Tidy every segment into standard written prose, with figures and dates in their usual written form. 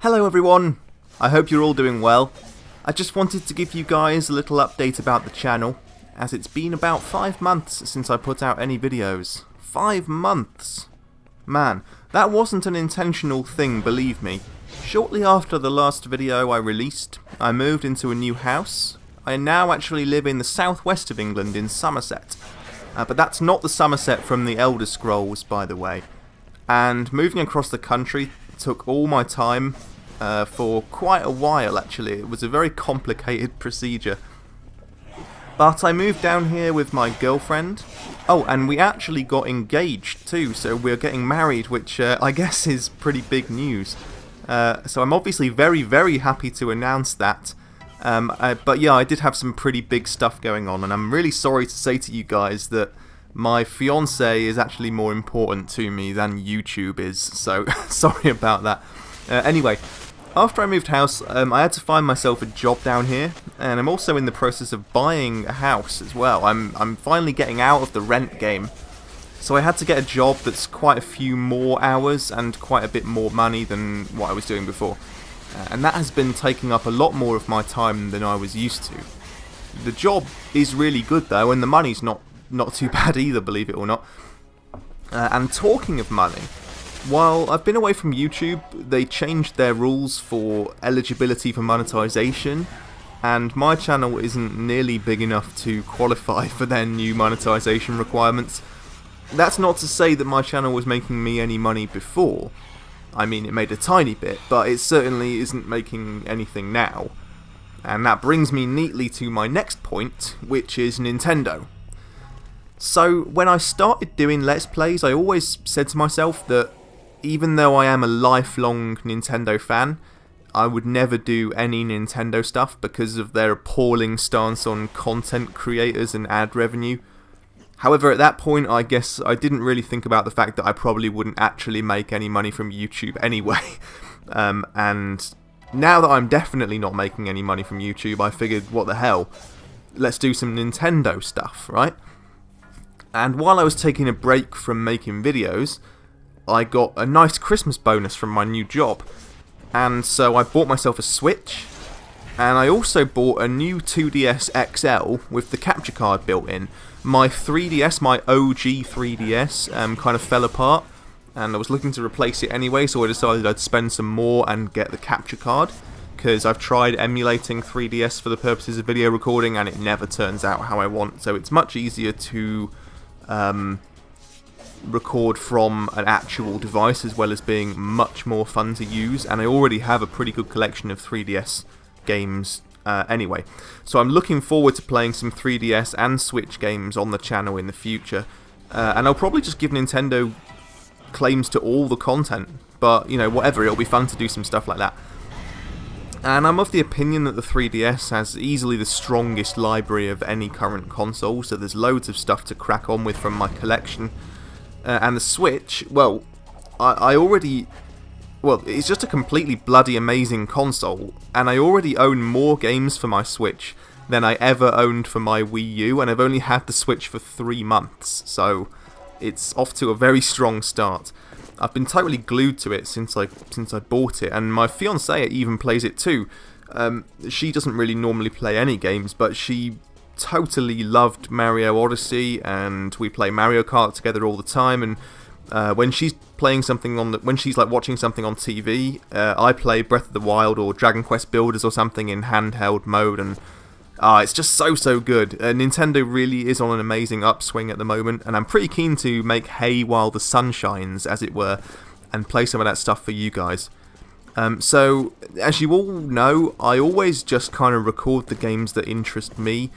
Hello everyone, I hope you're all doing well. I just wanted to give you guys a little update about the channel, as it's been about 5 months since I put out any videos. 5 months! Man, that wasn't an intentional thing, believe me. Shortly after the last video I released, I moved into a new house. I now actually live in the southwest of England in Somerset. But that's not the Somerset from the Elder Scrolls, by the way. And moving across the country took all my time for quite a while, actually. It was a very complicated procedure. But I moved down here with my girlfriend. Oh, and we actually got engaged too, so we're getting married, which I guess is pretty big news. So I'm obviously very, very happy to announce that. But yeah, I did have some pretty big stuff going on, and I'm really sorry to say to you guys that my fiancé is actually more important to me than YouTube is, so sorry about that. Anyway, after I moved house, I had to find myself a job down here, and I'm also in the process of buying a house as well. I'm finally getting out of the rent game, so I had to get a job that's quite a few more hours and quite a bit more money than what I was doing before. And that has been taking up a lot more of my time than I was used to. The job is really good though, and the money's not too bad either, believe it or not. And talking of money, while I've been away from YouTube, they changed their rules for eligibility for monetization, and my channel isn't nearly big enough to qualify for their new monetization requirements. That's not to say that my channel was making me any money before. I mean, it made a tiny bit, but it certainly isn't making anything now. And that brings me neatly to my next point, which is Nintendo. So, when I started doing Let's Plays, I always said to myself that even though I am a lifelong Nintendo fan, I would never do any Nintendo stuff because of their appalling stance on content creators and ad revenue. However, at that point, I guess I didn't really think about the fact that I probably wouldn't actually make any money from YouTube anyway. And now that I'm definitely not making any money from YouTube, I figured, what the hell, let's do some Nintendo stuff, right? And while I was taking a break from making videos, I got a nice Christmas bonus from my new job. And so I bought myself a Switch, and I also bought a new 2DS XL with the capture card built in. My 3DS, my OG 3DS, kind of fell apart, and I was looking to replace it anyway, so I decided I'd spend some more and get the capture card, because I've tried emulating 3DS for the purposes of video recording, and it never turns out how I want, so it's much easier to record from an actual device, as well as being much more fun to use, and I already have a pretty good collection of 3DS games anyway. So I'm looking forward to playing some 3DS and Switch games on the channel in the future, and I'll probably just give Nintendo claims to all the content, but you know, whatever, it'll be fun to do some stuff like that. And I'm of the opinion that the 3DS has easily the strongest library of any current console, so there's loads of stuff to crack on with from my collection. And the Switch, well, it's just a completely bloody amazing console, and I already own more games for my Switch than I ever owned for my Wii U, and I've only had the Switch for 3 months, so it's off to a very strong start. I've been totally glued to it since I bought it, and my fiancée even plays it too. She doesn't really normally play any games, but she totally loved Mario Odyssey, and we play Mario Kart together all the time, and when she's playing something when she's like watching something on TV, I play Breath of the Wild or Dragon Quest Builders or something in handheld mode, and it's just so good. Nintendo really is on an amazing upswing at the moment, and I'm pretty keen to make hay while the sun shines, as it were, and play some of that stuff for you guys. So, as you all know, I always just kind of record the games that interest me,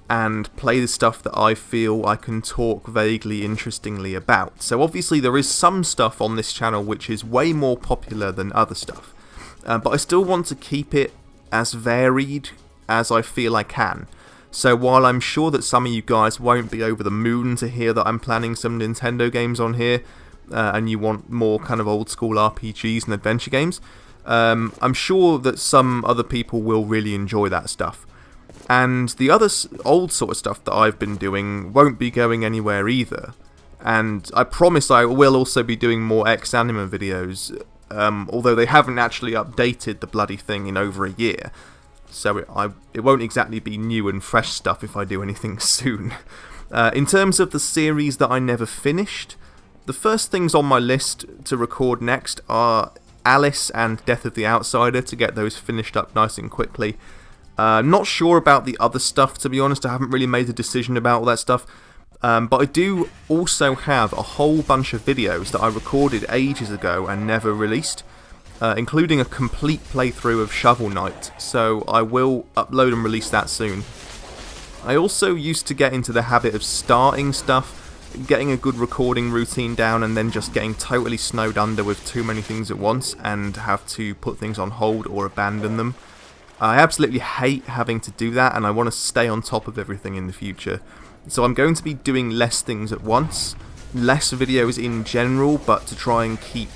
and play the stuff that I feel I can talk vaguely interestingly about. So obviously there is some stuff on this channel which is way more popular than other stuff, but I still want to keep it as varied as I feel I can. So while I'm sure that some of you guys won't be over the moon to hear that I'm planning some Nintendo games on here, and you want more kind of old school RPGs and adventure games, I'm sure that some other people will really enjoy that stuff. And the other old sort of stuff that I've been doing won't be going anywhere either. And I promise I will also be doing more X-Anima videos. although they haven't actually updated the bloody thing in over a year. So it won't exactly be new and fresh stuff if I do anything soon. In terms of the series that I never finished, the first things on my list to record next are Alice and Death of the Outsider, to get those finished up nice and quickly. Not sure about the other stuff, to be honest. I haven't really made a decision about all that stuff. But I do also have a whole bunch of videos that I recorded ages ago and never released, including a complete playthrough of Shovel Knight, so I will upload and release that soon. I also used to get into the habit of starting stuff, getting a good recording routine down, and then just getting totally snowed under with too many things at once and have to put things on hold or abandon them. I absolutely hate having to do that, and I want to stay on top of everything in the future. So I'm going to be doing less things at once, less videos in general, but to try and keep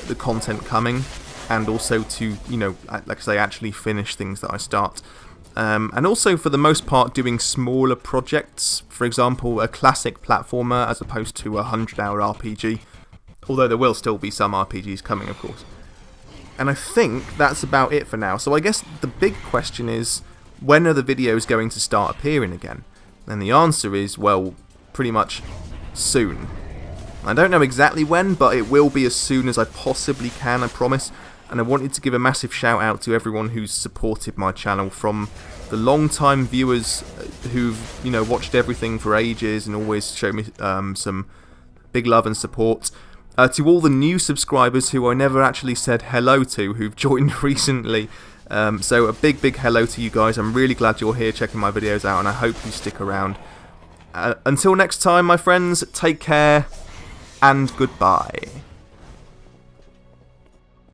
the content coming, and also to, you know, like I say, actually finish things that I start. And also, for the most part, doing smaller projects, for example, a classic platformer as opposed to a 100-hour RPG, although there will still be some RPGs coming, of course. And I think that's about it for now. So I guess the big question is, when are the videos going to start appearing again? And the answer is, well, pretty much soon. I don't know exactly when, but it will be as soon as I possibly can, I promise. And I wanted to give a massive shout out to everyone who's supported my channel, from the long-time viewers who've, you know, watched everything for ages and always show me some big love and support, to all the new subscribers who I never actually said hello to, who've joined recently. So a big hello to you guys. I'm really glad you're here checking my videos out, and I hope you stick around. Until next time, my friends, take care and goodbye.